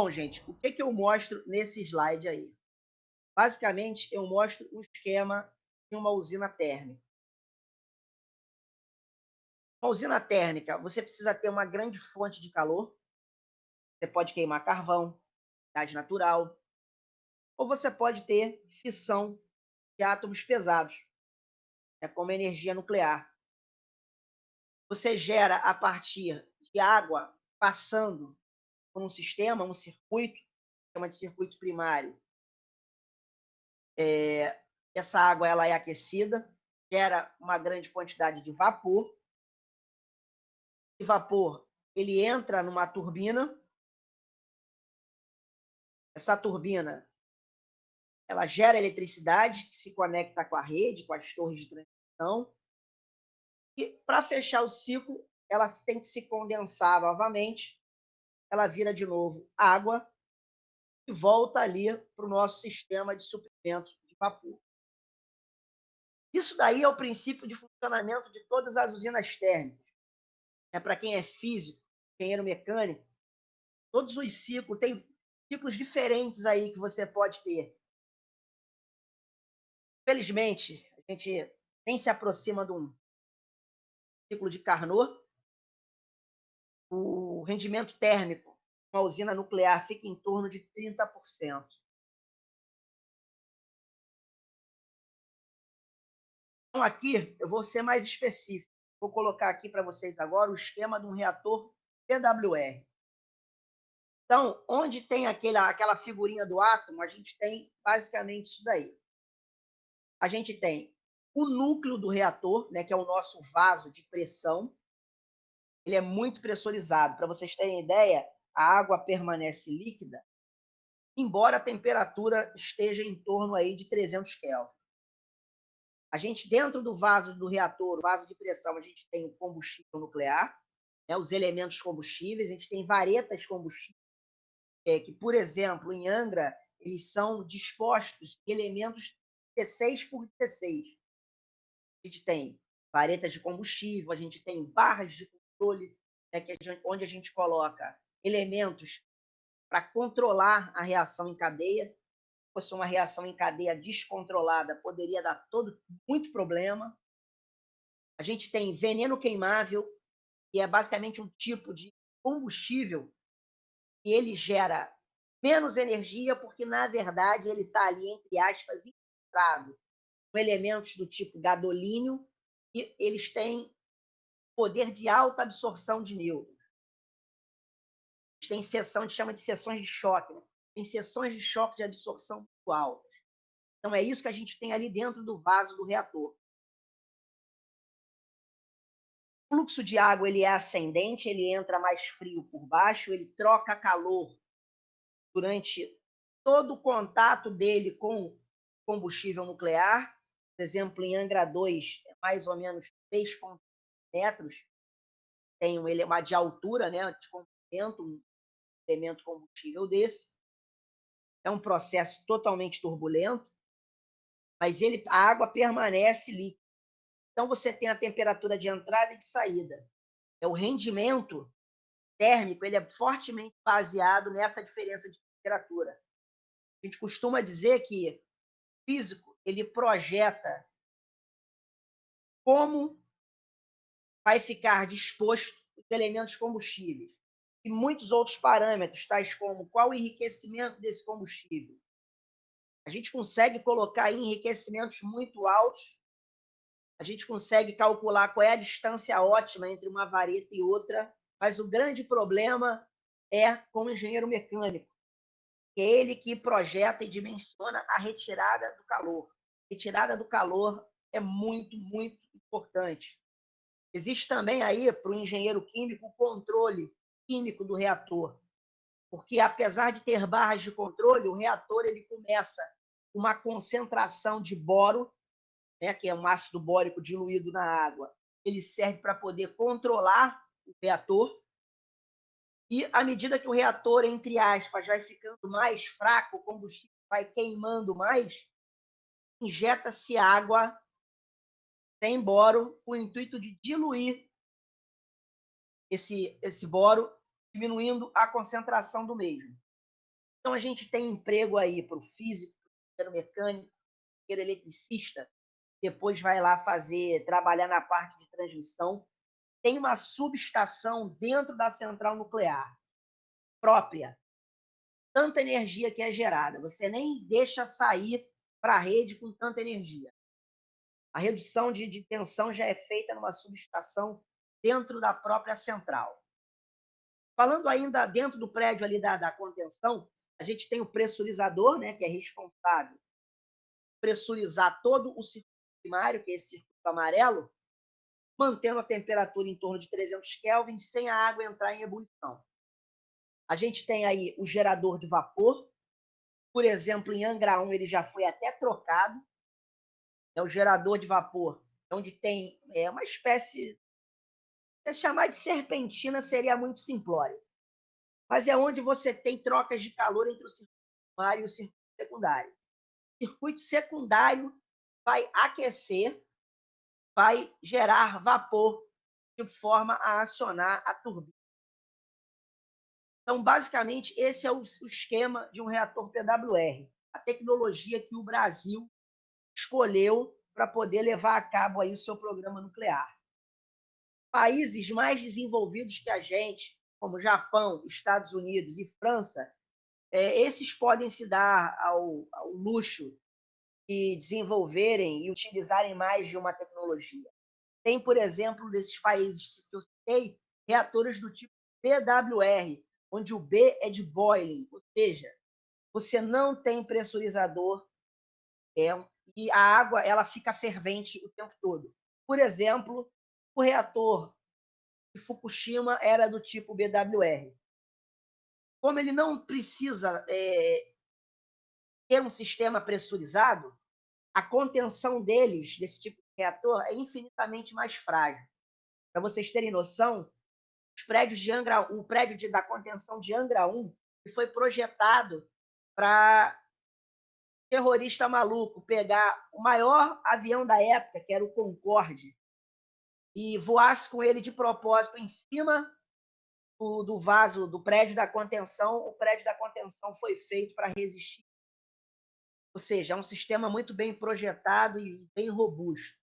Bom, gente, o que eu mostro nesse slide aí? Basicamente, eu mostro o esquema de uma usina térmica. Uma usina térmica, você precisa ter uma grande fonte de calor. Você pode queimar carvão, gás natural, ou você pode ter fissão de átomos pesados, como energia nuclear. Você gera a partir de água passando por um sistema, um circuito, chama de circuito primário. Essa água ela é aquecida, gera uma grande quantidade de vapor. Esse vapor ele entra numa turbina. Essa turbina ela gera eletricidade que se conecta com a rede, com as torres de transmissão. E para fechar o ciclo, ela tem que se condensar novamente. Ela vira de novo água e volta ali para o nosso sistema de suprimento de vapor. Isso daí é o princípio de funcionamento de todas as usinas térmicas. Para quem é físico, engenheiro mecânico, todos os ciclos, tem ciclos diferentes aí que você pode ter. Felizmente, a gente nem se aproxima de um ciclo de Carnot. O rendimento térmico de uma usina nuclear fica em torno de 30%. Então, aqui eu vou ser mais específico. Vou colocar aqui para vocês agora o esquema de um reator PWR. Então, onde tem aquela figurinha do átomo, a gente tem basicamente isso daí. A gente tem o núcleo do reator, que é o nosso vaso de pressão. Ele é muito pressurizado. Para vocês terem ideia, a água permanece líquida, embora a temperatura esteja em torno aí de 300 Kelvin. A gente, dentro do vaso do reator, o vaso de pressão, a gente tem o combustível nuclear, os elementos combustíveis, a gente tem varetas combustíveis, que, por exemplo, em Angra, eles são dispostos em elementos 16 por 16. A gente tem varetas de combustível, a gente tem barras de controle, onde a gente coloca elementos para controlar a reação em cadeia. Se fosse uma reação em cadeia descontrolada, poderia dar muito problema. A gente tem veneno queimável, que é basicamente um tipo de combustível que ele gera menos energia, porque, na verdade, ele está ali, entre aspas, infiltrado com elementos do tipo gadolínio, e eles têm poder de alta absorção de nêutrons. Tem seção, a gente chama de seções de choque. Tem seções de choque de absorção muito altas. Então, é isso que a gente tem ali dentro do vaso do reator. O fluxo de água ele é ascendente, ele entra mais frio por baixo, ele troca calor durante todo o contato dele com combustível nuclear. Por exemplo, em Angra 2, é mais ou menos 3,5 metros, tem uma de altura, de comprimento, um elemento combustível desse. É um processo totalmente turbulento, mas a água permanece líquida. Então, você tem a temperatura de entrada e de saída. O rendimento térmico ele é fortemente baseado nessa diferença de temperatura. A gente costuma dizer que o físico ele projeta como vai ficar disposto os elementos combustíveis e muitos outros parâmetros, tais como qual o enriquecimento desse combustível. A gente consegue colocar aí enriquecimentos muito altos, a gente consegue calcular qual é a distância ótima entre uma vareta e outra, mas o grande problema é com o engenheiro mecânico, que é ele que projeta e dimensiona a retirada do calor. A retirada do calor é muito, muito importante. Existe também aí, para o engenheiro químico, o controle químico do reator, porque apesar de ter barras de controle, o reator ele começa com uma concentração de boro, que é um ácido bórico diluído na água. Ele serve para poder controlar o reator. E à medida que o reator, entre aspas, vai ficando mais fraco, o combustível vai queimando mais, injeta-se água sem boro com o intuito de diluir esse boro, diminuindo a concentração do mesmo. Então, a gente tem emprego aí para o físico, para o mecânico, para o eletricista, depois vai lá trabalhar na parte de transmissão. Tem uma subestação dentro da central nuclear própria, tanta energia que é gerada, você nem deixa sair para a rede com tanta energia. A redução de tensão já é feita numa subestação dentro da própria central. Falando ainda dentro do prédio ali da contenção, a gente tem o pressurizador, né, que é responsável por pressurizar todo o circuito primário, que é esse circuito amarelo, mantendo a temperatura em torno de 300 Kelvin, sem a água entrar em ebulição. A gente tem aí o gerador de vapor, por exemplo, em Angra 1 ele já foi até trocado, é o gerador de vapor, onde tem uma espécie, se chamar de serpentina seria muito simplório, mas é onde você tem trocas de calor entre o circuito primário e o circuito secundário. O circuito secundário vai aquecer, vai gerar vapor de forma a acionar a turbina. Então, basicamente, esse é o esquema de um reator PWR, a tecnologia que o Brasil escolheu para poder levar a cabo aí o seu programa nuclear. Países mais desenvolvidos que a gente, como Japão, Estados Unidos e França, esses podem se dar ao luxo de desenvolverem e utilizarem mais de uma tecnologia. Tem, por exemplo, desses países que eu citei, reatores do tipo BWR, onde o B é de boiling, ou seja, você não tem pressurizador e a água ela fica fervente o tempo todo. Por exemplo, o reator de Fukushima era do tipo BWR. Como ele não precisa ter um sistema pressurizado, a contenção desse tipo de reator, é infinitamente mais frágil. Para vocês terem noção, o prédio da contenção de Angra 1 foi projetado para terrorista maluco pegar o maior avião da época, que era o Concorde, e voasse com ele de propósito em cima do vaso do prédio da contenção. O prédio da contenção foi feito para resistir. Ou seja, é um sistema muito bem projetado e bem robusto.